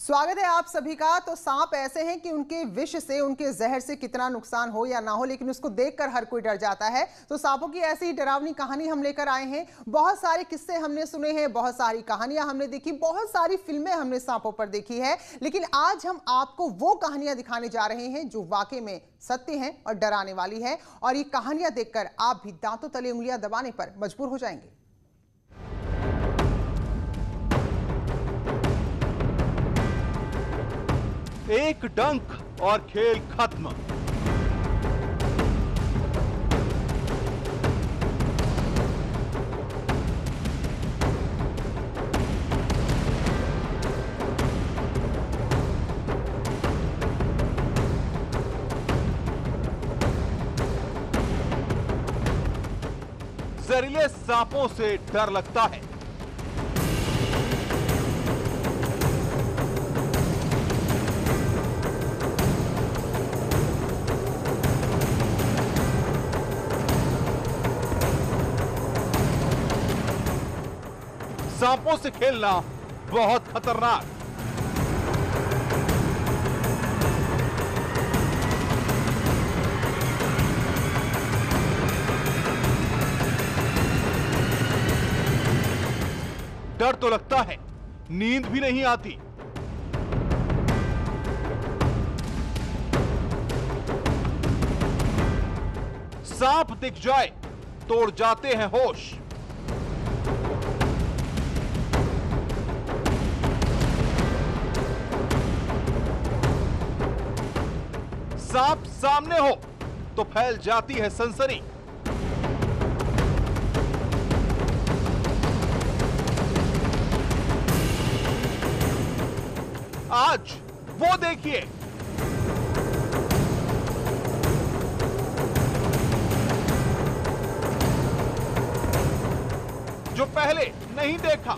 स्वागत है आप सभी का। तो सांप ऐसे हैं कि उनके विष से, उनके जहर से कितना नुकसान हो या ना हो, लेकिन उसको देखकर हर कोई डर जाता है। तो सांपों की ऐसी ही डरावनी कहानी हम लेकर आए हैं। बहुत सारे किस्से हमने सुने हैं, बहुत सारी कहानियां हमने देखी, बहुत सारी फिल्में हमने सांपों पर देखी है, लेकिन आज हम आपको वो कहानियां दिखाने जा रहे हैं जो वाकई में सत्य हैं और डराने वाली है। और ये कहानियां देखकर आप भी दांतों तले उंगलियां दबाने पर मजबूर हो जाएंगे। एक डंक और खेल खत्म। जहरीले सांपों से डर लगता है। सांपों से खेलना बहुत खतरनाक। डर तो लगता है, नींद भी नहीं आती। सांप दिख जाए तो उड़ जाते हैं होश। सांप सामने हो तो फैल जाती है सनसनी। आज वो देखिए, जो पहले नहीं देखा।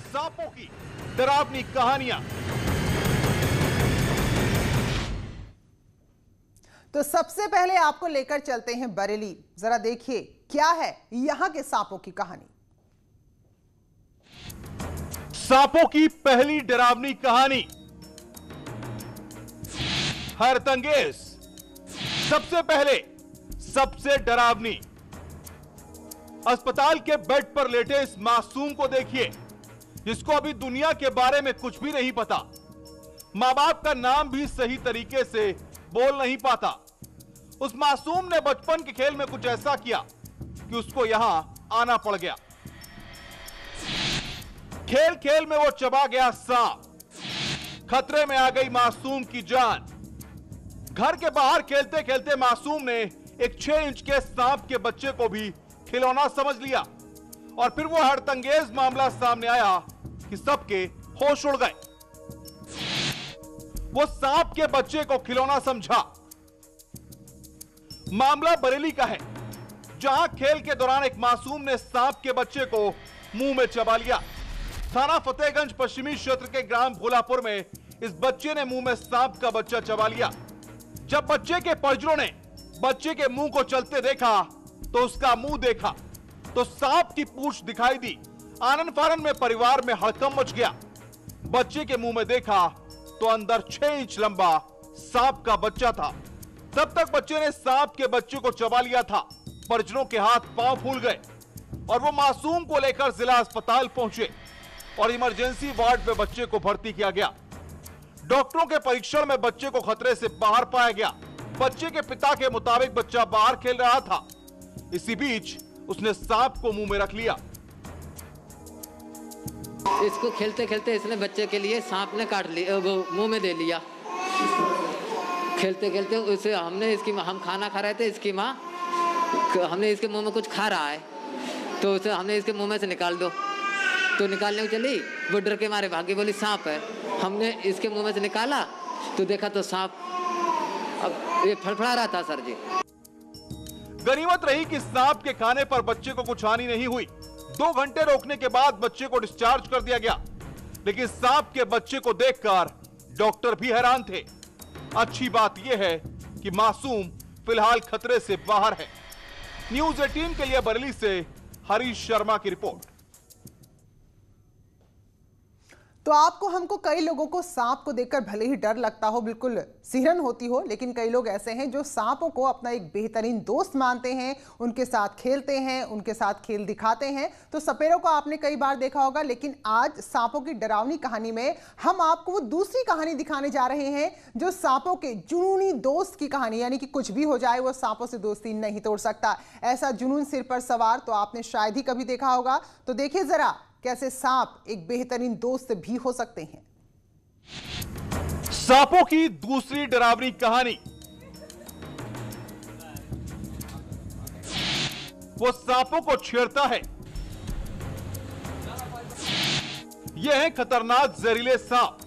सांपों की डरावनी कहानियां। तो सबसे पहले आपको लेकर चलते हैं बरेली। जरा देखिए क्या है यहां के सांपों की कहानी। सांपों की पहली डरावनी कहानी। हैरतअंगेज, सबसे पहले सबसे डरावनी। अस्पताल के बेड पर लेटे इस मासूम को देखिए, जिसको अभी दुनिया के बारे में कुछ भी नहीं पता। मां बाप का नाम भी सही तरीके से बोल नहीं पाता। उस मासूम ने बचपन के खेल में कुछ ऐसा किया कि उसको यहां आना पड़ गया। खेल खेल में वो चबा गया सांप। खतरे में आ गई मासूम की जान। घर के बाहर खेलते खेलते मासूम ने एक 6 इंच के सांप के बच्चे को भी खिलौना समझ लिया। और फिर वो हैरतअंगेज मामला सामने आया कि सबके होश उड़ गए। वो सांप के बच्चे को खिलौना समझा। मामला बरेली का है, जहां खेल के दौरान एक मासूम ने सांप के बच्चे को मुंह में चबा लिया। थाना फतेहगंज पश्चिमी क्षेत्र के ग्राम भोलापुर में इस बच्चे ने मुंह में सांप का बच्चा चबा लिया। जब बच्चे के परिजनों ने बच्चे के मुंह को चलते देखा तो उसका मुंह देखा तो सांप की पूंछ दिखाई दी। आनन फानन में परिवार में हड़कंप मच गया। बच्चे के मुंह में देखा तो अंदर 6 इंच लंबा सांप का बच्चा था। तब तक बच्चे ने सांप के बच्चे को चबा लिया था। परिजनों के हाथ पांव फूल गए और वो मासूम को लेकर जिला अस्पताल पहुंचे और इमरजेंसी वार्ड में बच्चे को भर्ती किया गया। डॉक्टरों के परीक्षण में बच्चे को खतरे से बाहर पाया गया। बच्चे के पिता के मुताबिक बच्चा बाहर खेल रहा था। इसी बीच उसने सांप को मुंह में रख लिया। इसको खेलते खेलते इसने बच्चे के लिए सांप ने काट लिया, वो मुंह में दे लिया। खेलते खेलते उसे हम खाना खा रहे थे, इसकी माँ हमने इसके मुंह में कुछ खा रहा है तो उसे हमने इसके मुंह में से निकाल दो, तो निकालने को चली, वो डर के मारे भागी, बोली सांप है। हमने इसके मुंह में से निकाला तो देखा तो सांप अब ये फड़फड़ा रहा था सर जी। गनीमत रही कि सांप के खाने पर बच्चे को कुछ हानि नहीं हुई। 2 घंटे रोकने के बाद बच्चे को डिस्चार्ज कर दिया गया, लेकिन सांप के बच्चे को देखकर डॉक्टर भी हैरान थे। अच्छी बात यह है कि मासूम फिलहाल खतरे से बाहर है। न्यूज़ 18 के लिए बरेली से हरीश शर्मा की रिपोर्ट। तो आपको हमको कई लोगों को सांप को देखकर भले ही डर लगता हो, बिल्कुल सिहरन होती हो, लेकिन कई लोग ऐसे हैं जो सांपों को अपना एक बेहतरीन दोस्त मानते हैं, उनके साथ खेलते हैं, उनके साथ खेल दिखाते हैं। तो सपेरों को आपने कई बार देखा होगा, लेकिन आज सांपों की डरावनी कहानी में हम आपको वो दूसरी कहानी दिखाने जा रहे हैं जो सांपों के जुनूनी दोस्त की कहानी, यानी कि कुछ भी हो जाए वो सांपों से दोस्ती नहीं तोड़ सकता। ऐसा जुनून सिर पर सवार तो आपने शायद ही कभी देखा होगा। तो देखिए जरा कैसे सांप एक बेहतरीन दोस्त भी हो सकते हैं। सांपों की दूसरी डरावनी कहानी। वो सांपों को छेड़ता है। ये है खतरनाक जहरीले सांप।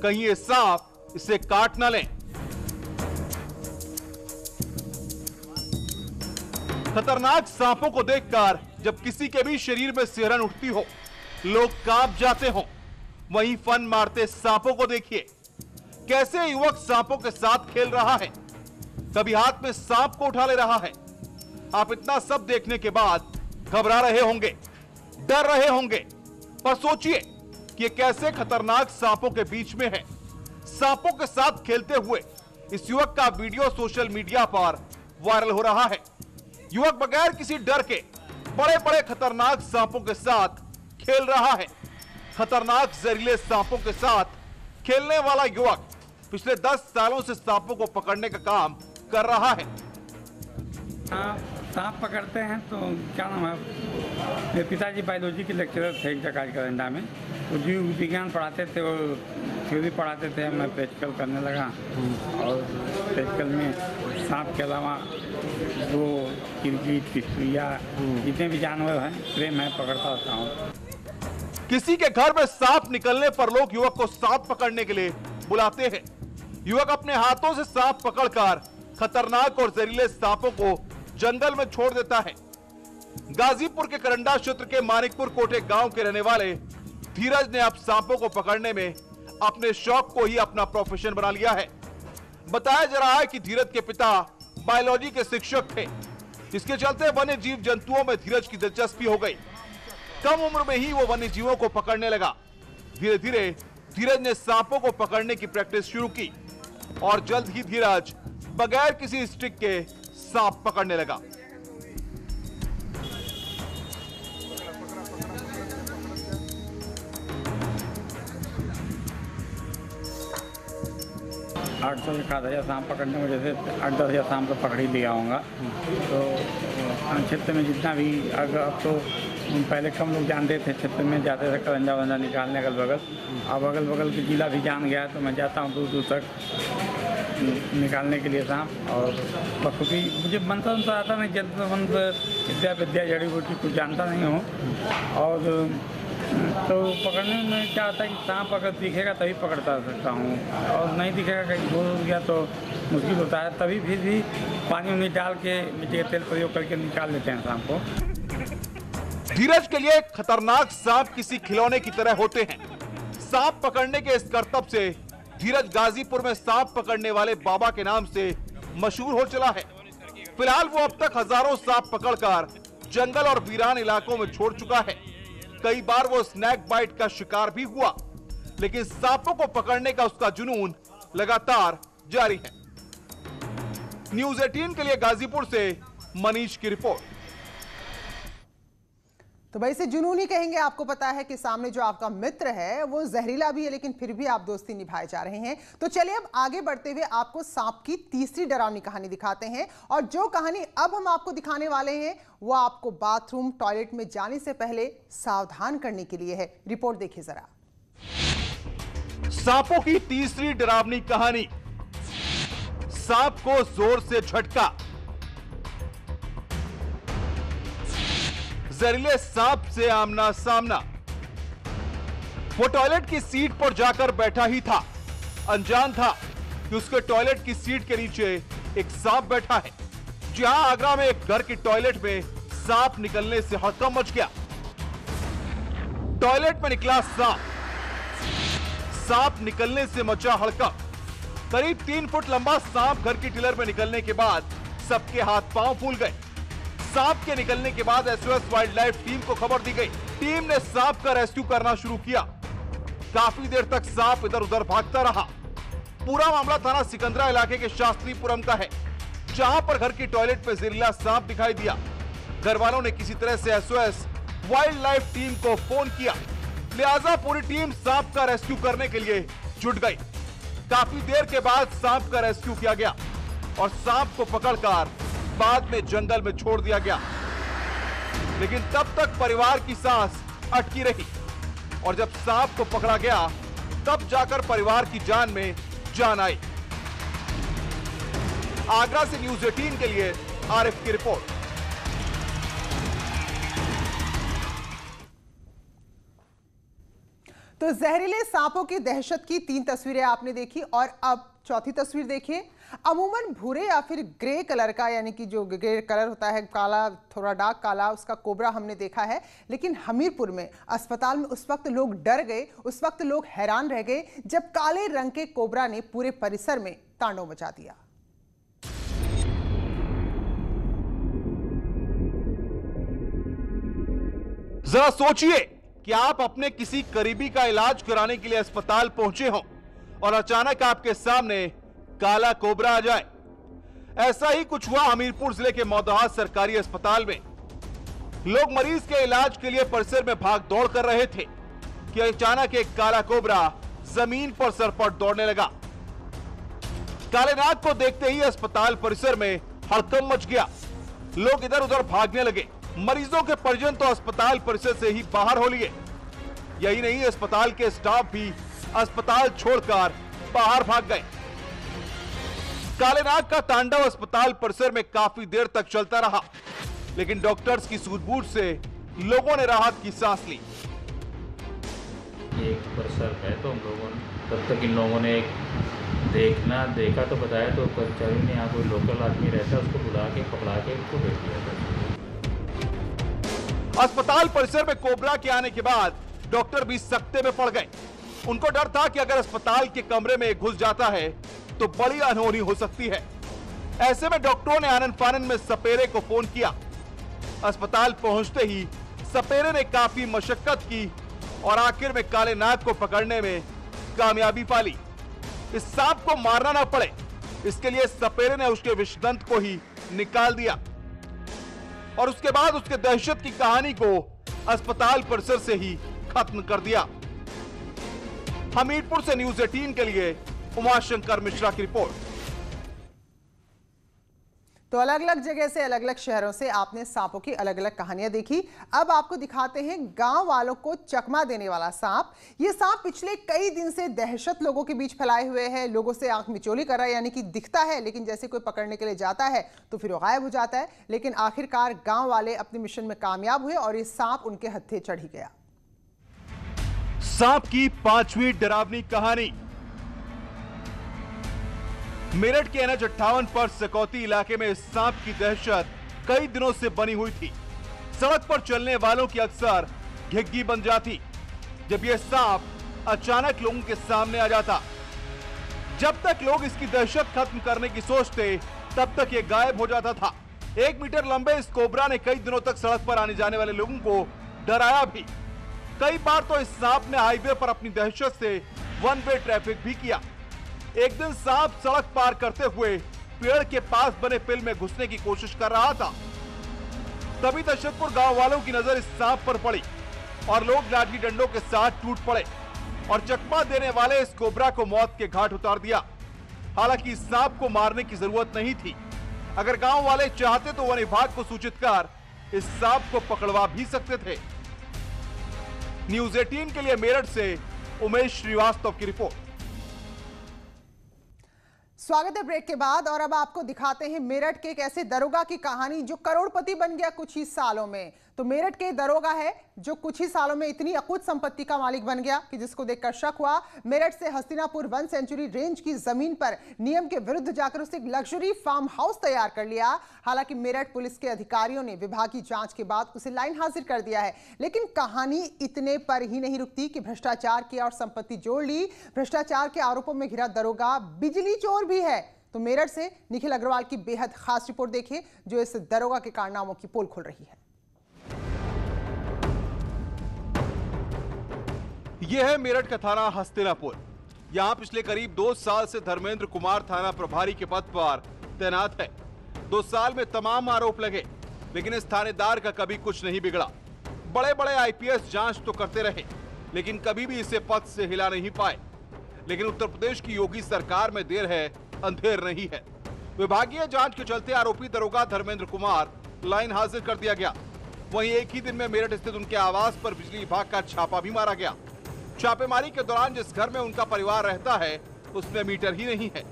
कहीं ये सांप इसे काट ना लें। खतरनाक सांपों को देखकर जब किसी के भी शरीर में सिहरन उठती हो, लोग कांप जाते हो, वहीं फन मारते सांपों को देखिए। कैसे युवक सांपों के साथ खेल रहा है, कभी हाथ में सांप को उठा ले रहा है। आप इतना सब देखने के बाद घबरा रहे होंगे, डर रहे होंगे, पर सोचिए कि ये कैसे खतरनाक सांपों के बीच में है। सांपों के साथ खेलते हुए इस युवक का वीडियो सोशल मीडिया पर वायरल हो रहा है। युवक बगैर किसी डर के बड़े बड़े खतरनाक सांपों के साथ खेल रहा है। खतरनाक जहरीले सांपों के साथ खेलने वाला युवक पिछले 10 सालों से सांपों को पकड़ने का काम कर रहा है। सांप पकड़ते हैं तो क्या नाम है, मेरे पिताजी बायोलॉजी के लेक्चरर थे एक जगह करंडा में। वो जीव विज्ञान पढ़ाते थे, वो थ्योरी पढ़ाते थे। मैं प्रैक्टिकल करने लगा और प्रैक्टिकल में सांप के अलावा वो किरकिट, पिस्सुइया, जितने भी जानवर हैं प्रेम है पकड़ता रहता हूँ। किसी के घर में सांप निकलने पर लोग युवक को सांप पकड़ने के लिए बुलाते हैं। युवक अपने हाथों से सांप पकड़कर खतरनाक और जहरीले सांपों को जंगल में छोड़ देता है। गाजीपुर के करंडा क्षेत्र के मानिकपुर कोटे गांव के रहने वाले धीरज ने अब सांपों को पकड़ने में अपने शौक को ही अपना प्रोफेशन बना लिया है। बताया जा रहा है कि धीरज के पिता बायोलॉजी के शिक्षक थे, जिसके चलते वन्य जीव जंतुओं में धीरज की दिलचस्पी हो गई। कम उम्र में ही वो वन्य जीवों को पकड़ने लगा। धीरे धीरे धीरज ने सांपों को पकड़ने की प्रैक्टिस शुरू की और जल्द ही धीरज बगैर किसी स्टिक के सांप पकड़ने लगा। आठ सौ से 1000 सांप पकड़ने में जैसे 8-10 हज़ार सांप तो पकड़ ही लिया होगा। तो क्षेत्र में जितना भी अब तो पहले कम लोग जानते थे, क्षेत्र में जाते थे करंजा वरंजा निकालने अगल बगल। अब अगल बगल के जिला भी जान गया, तो मैं जाता हूँ दूर दूर तक निकालने के लिए सांप। और बखूबी मुझे बनता आता नहीं, जंतु विद्या जड़ी बूटी कुछ जानता नहीं हूँ। और तो पकड़ने में क्या होता है कि सांप अगर दिखेगा तभी पकड़ता सकता हूँ, और नहीं दिखेगा कहीं दूर हो गया तो मुश्किल होता है। तभी फिर भी पानी उन्हें डाल के मिट्टी का तेल प्रयोग करके निकाल लेते हैं सांप को। धीरज के लिए खतरनाक सांप किसी खिलौने की तरह होते हैं। सांप पकड़ने के इस करतब से धीरज गाजीपुर में सांप पकड़ने वाले बाबा के नाम से मशहूर हो चला है। फिलहाल वो अब तक हजारों सांप पकड़कर जंगल और वीरान इलाकों में छोड़ चुका है। कई बार वो स्नैक बाइट का शिकार भी हुआ, लेकिन सांपों को पकड़ने का उसका जुनून लगातार जारी है। न्यूज़ 18 के लिए गाजीपुर से मनीष की रिपोर्ट। तो भाई इसे जुनून ही कहेंगे। आपको पता है कि सामने जो आपका मित्र है वो जहरीला भी है, लेकिन फिर भी आप दोस्ती निभाए जा रहे हैं। तो चलिए अब आगे बढ़ते हुए आपको सांप की तीसरी डरावनी कहानी दिखाते हैं। और जो कहानी अब हम आपको दिखाने वाले हैं वो आपको बाथरूम, टॉयलेट में जाने से पहले सावधान करने के लिए है। रिपोर्ट देखिए जरा। सांपों की तीसरी डरावनी कहानी। सांप को जोर से झटका। जहरीले सांप से आमना सामना। वो टॉयलेट की सीट पर जाकर बैठा ही था, अनजान था कि उसके टॉयलेट की सीट के नीचे एक सांप बैठा है। जहां आगरा में एक घर की टॉयलेट में सांप निकलने से हड़कंप मच गया। टॉयलेट में निकला सांप निकलने से मचा हड़कंप। करीब 3 फुट लंबा सांप घर की टिलर में निकलने के बाद सबके हाथ पांव फूल गए। सांप के निकलने के बाद एसओएस वाइल्ड लाइफ टीम को खबर दी गई। टीम ने सांप का रेस्क्यू करना शुरू किया। काफी देर तक सांप इधर उधर भागता रहा। पूरा मामला थाना सिकंदरा इलाके के शास्त्रीपुरम का है, जहां पर घर की टॉयलेट में जहरीला सांप दिखाई दिया। घर वालों ने किसी तरह से एसओएस वाइल्ड लाइफ टीम को फोन किया, लिहाजा पूरी टीम सांप का रेस्क्यू करने के लिए जुट गई। काफी देर के बाद सांप का रेस्क्यू किया गया और सांप को पकड़कर बाद में जंगल में छोड़ दिया गया। लेकिन तब तक परिवार की सांस अटकी रही और जब सांप को पकड़ा गया तब जाकर परिवार की जान में जान आई। आगरा से न्यूज़ 18 के लिए आरिफ की रिपोर्ट। तो जहरीले सांपों की दहशत की 3 तस्वीरें आपने देखी और अब चौथी तस्वीर देखिए। अमूमन भूरे या फिर ग्रे कलर का, यानी कि जो ग्रे कलर होता है, काला, थोड़ा डार्क काला, उसका कोबरा हमने देखा है। लेकिन हमीरपुर में अस्पताल में उस वक्त लोग डर गए, उस वक्त लोग हैरान रह गए जब काले रंग के कोबरा ने पूरे परिसर में तांडव मचा दिया। जरा सोचिए कि आप अपने किसी करीबी का इलाज कराने के लिए अस्पताल पहुंचे हों और अचानक आपके सामने काला कोबरा आ जाए। ऐसा ही कुछ हुआ हमीरपुर जिले के मौदहा सरकारी अस्पताल में। लोग मरीज के इलाज के लिए परिसर में भाग दौड़ कर रहे थे कि अचानक एक काला कोबरा जमीन पर सरपट दौड़ने लगा। काले नाग को देखते ही अस्पताल परिसर में हड़कंप मच गया। लोग इधर उधर भागने लगे। मरीजों के परिजन तो अस्पताल परिसर से ही बाहर हो लिए। यही नहीं, अस्पताल के स्टाफ भी अस्पताल छोड़कर बाहर भाग गए। काले नाग का तांडव अस्पताल परिसर में काफी देर तक चलता रहा, लेकिन डॉक्टर्स की सूझबूझ से लोगों ने राहत की सांस ली। एक परिसर है तो हम लोगों ने तब तक इन लोगों ने देखा तो बताया, तो कर्मचारी ने यहाँ कोई लोकल आदमी रहता है उसको बुला के पकड़ा के उसको भेज दिया था। अस्पताल परिसर में कोबरा के आने के बाद डॉक्टर भी सकते में पड़ गए। उनको डर था कि अगर अस्पताल के कमरे में घुस जाता है तो बड़ी अनहोनी हो सकती है। ऐसे में डॉक्टरों ने आनन फानन में सपेरे को फोन किया। अस्पताल पहुंचते ही सपेरे ने काफी मशक्कत की और आखिर में काले नाग को पकड़ने में कामयाबी पाली। इस सांप को मारना ना पड़े, इसके लिए सपेरे ने उसके विषदंत को ही निकाल दिया और उसके बाद उसके दहशत की कहानी को अस्पताल परिसर से ही खत्म कर दिया। हमीरपुर से न्यूज़ 18 के लिए उमाशंकर मिश्रा की रिपोर्ट। तो अलग अलग जगह से, अलग अलग शहरों से आपने सांपों की अलग अलग कहानियां देखी। अब आपको दिखाते हैं गांव वालों को चकमा देने वाला सांप। ये सांप पिछले कई दिन से दहशत लोगों के बीच फैलाए हुए है। लोगों से आंख मिचौली कर रहा है, यानी कि दिखता है लेकिन जैसे कोई पकड़ने के लिए जाता है तो फिर वो गायब हो जाता है। लेकिन आखिरकार गांव वाले अपने मिशन में कामयाब हुए और ये सांप उनके हत्थे चढ़ ही गया। सांप की 5वीं डरावनी कहानी। मेरठ के NH 58 पर सकौती इलाके में सांप की दहशत कई दिनों से बनी हुई थी। सड़क पर चलने वालों की अक्सर घिग्गी बन जाती जब यह सांप अचानक लोगों के सामने आ जाता। जब तक लोग इसकी दहशत खत्म करने की सोचते तब तक यह गायब हो जाता था। 1 मीटर लंबे इस कोबरा ने कई दिनों तक सड़क पर आने जाने वाले लोगों को डराया भी। कई बार तो इस सांप ने हाईवे पर अपनी दहशत से 1 वे ट्रैफिक भी किया। एक दिन सांप सड़क पार करते हुए पेड़ के पास बने पिल में घुसने की कोशिश कर रहा था। तभी दशरथपुर गांव वालों की नजर इस सांप पर पड़ी और लोग लाठी डंडों के साथ टूट पड़े और चकमा देने वाले इस कोबरा को मौत के घाट उतार दिया। हालांकि इस सांप को मारने की जरूरत नहीं थी। अगर गांव वाले चाहते तो वन विभाग को सूचित कर इस सांप को पकड़वा भी सकते थे। न्यूज़ 18 के लिए मेरठ से उमेश श्रीवास्तव की रिपोर्ट। स्वागत है ब्रेक के बाद और अब आपको दिखाते हैं मेरठ के एक ऐसे दरोगा की कहानी जो करोड़पति बन गया कुछ ही सालों में। तो मेरठ के दरोगा है जो कुछ ही सालों में इतनी अकूत संपत्ति का मालिक बन गया कि जिसको देखकर शक हुआ। मेरठ से हस्तिनापुर वन सेंचुरी रेंज की जमीन पर नियम के विरुद्ध जाकर उसने एक लग्जरी फार्म हाउस तैयार कर लिया। हालांकि मेरठ पुलिस के अधिकारियों ने विभागीय जांच के बाद उसे लाइन हाजिर कर दिया है। लेकिन कहानी इतने पर ही नहीं रुकती कि भ्रष्टाचार किया और संपत्ति जोड़ ली। भ्रष्टाचार के आरोपों में घिरा दरोगा बिजली चोर भी है। तो मेरठ से निखिल अग्रवाल की बेहद खास रिपोर्ट देखिए जो इस दरोगा के कारनामों की पोल खोल रही है। यह है मेरठ का थाना हस्तिनापुर। यहां पिछले करीब 2 साल से धर्मेंद्र कुमार थाना प्रभारी के पद पर तैनात है। 2 साल में तमाम आरोप लगे, लेकिन इस थानेदार का कभी कुछ नहीं बिगड़ा। बड़े बड़े आईपीएस जांच तो करते रहे, लेकिन कभी भी इसे पद से हिला नहीं पाए। लेकिन उत्तर प्रदेश की योगी सरकार में देर है अंधेर नहीं है। विभागीय जांच के चलते आरोपी दरोगा धर्मेंद्र कुमार लाइन हाजिर कर दिया गया। वहीं एक ही दिन में मेरठ स्थित उनके आवास पर बिजली विभाग का छापा भी मारा गया। छापेमारी के दौरान जिस घर में उनका परिवार रहता है उसमें मीटर ही नहीं है,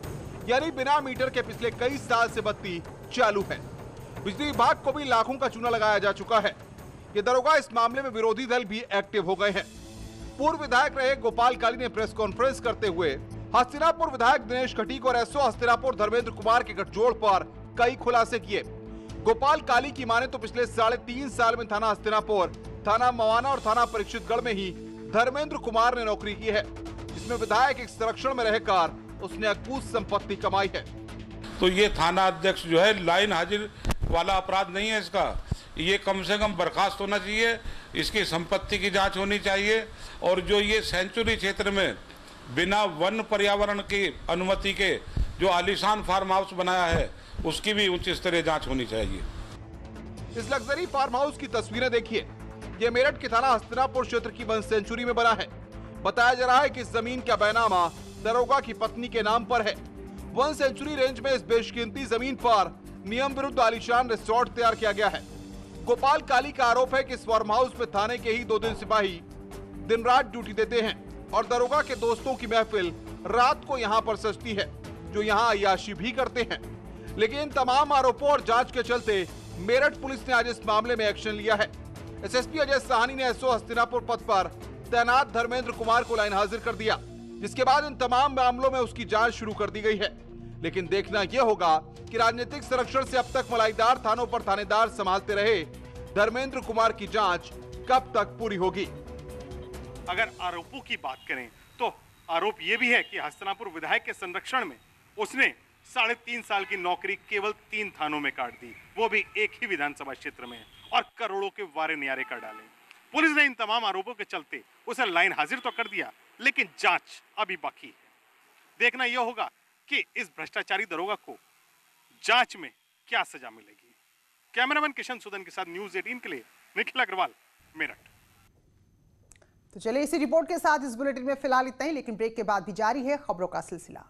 यानी बिना मीटर के पिछले कई साल से बत्ती चालू है। बिजली विभाग को भी लाखों का चूना लगाया जा चुका है। ये दरोगा इस मामले में विरोधी दल भी एक्टिव हो गए हैं। पूर्व विधायक रहे गोपाल काली ने प्रेस कॉन्फ्रेंस करते हुए हस्तिनापुर विधायक दिनेश खटीक और एसओ हस्तिनापुर धर्मेंद्र कुमार के गठजोड़ पर कई खुलासे किए। गोपाल काली की माने तो पिछले 3.5 साल में थाना हस्तिनापुर, थाना मवाना और थाना परीक्षितगढ़ में ही धर्मेंद्र कुमार ने नौकरी की है, जिसमें विधायक एक संरक्षण में रहकर उसने अकूत संपत्ति कमाई है। तो ये थाना अध्यक्ष जो है लाइन हाजिर वाला अपराध नहीं है इसका, ये कम से कम बर्खास्त होना चाहिए, इसकी संपत्ति की जांच होनी चाहिए। और जो ये सेंचुरी क्षेत्र में बिना वन पर्यावरण की अनुमति के जो आलीशान फार्म हाउस बनाया है उसकी भी उच्च स्तरीय जांच होनी चाहिए। इस लग्जरी फार्म हाउस की तस्वीरें देखिए। ये मेरठ के थाना हस्तिनापुर क्षेत्र की वन सेंचुरी में बना है। बताया जा रहा है कि इस जमीन का बैनामा दरोगा की पत्नी के नाम पर है। वन सेंचुरी रेंज में इस बेशकीमती जमीन पर नियम विरुद्ध आलीशान रिसोर्ट तैयार किया गया है। गोपाल काली का आरोप है कि इस फार्म हाउस में थाने के ही 2 दिन सिपाही दिन रात ड्यूटी देते हैं और दरोगा के दोस्तों की महफिल रात को यहाँ पर सजती है, जो यहाँ अय्याशी भी करते हैं। लेकिन इन तमाम आरोपों और जांच के चलते मेरठ पुलिस ने आज इस मामले में एक्शन लिया है। एसएसपी अजय साहनी ने एसओ हस्तिनापुर पद पर तैनात धर्मेंद्र कुमार को लाइन हाजिर कर दिया, जिसके बाद इन तमाम मामलों में उसकी जांच शुरू कर दी गई है। लेकिन देखना यह होगा कि राजनीतिक संरक्षण से अब तक मलाईदार थानों पर थानेदार संभालते रहे धर्मेंद्र कुमार की जांच कब तक पूरी होगी। अगर आरोपों की बात करें तो आरोप यह भी है कि हस्तिनापुर विधायक के संरक्षण में उसने 3.5 साल की नौकरी केवल 3 थानों में काट दी, वो भी एक ही विधानसभा क्षेत्र में, और करोड़ों के वारे न्यारे कर डाले। पुलिस ने इन तमाम आरोपों के चलते उसे लाइन हाजिर तो कर दिया, लेकिन जांच अभी बाकी है। देखना यह होगा कि इस भ्रष्टाचारी दरोगा को जांच में क्या सजा मिलेगी। कैमरामैन किशन सुदन के साथ न्यूज़ 18 के लिए निखिल अग्रवाल, मेरठ। तो चलिए इसी रिपोर्ट के साथ इस बुलेटिन में फिलहाल इतना ही, लेकिन ब्रेक के बाद भी जारी है खबरों का सिलसिला।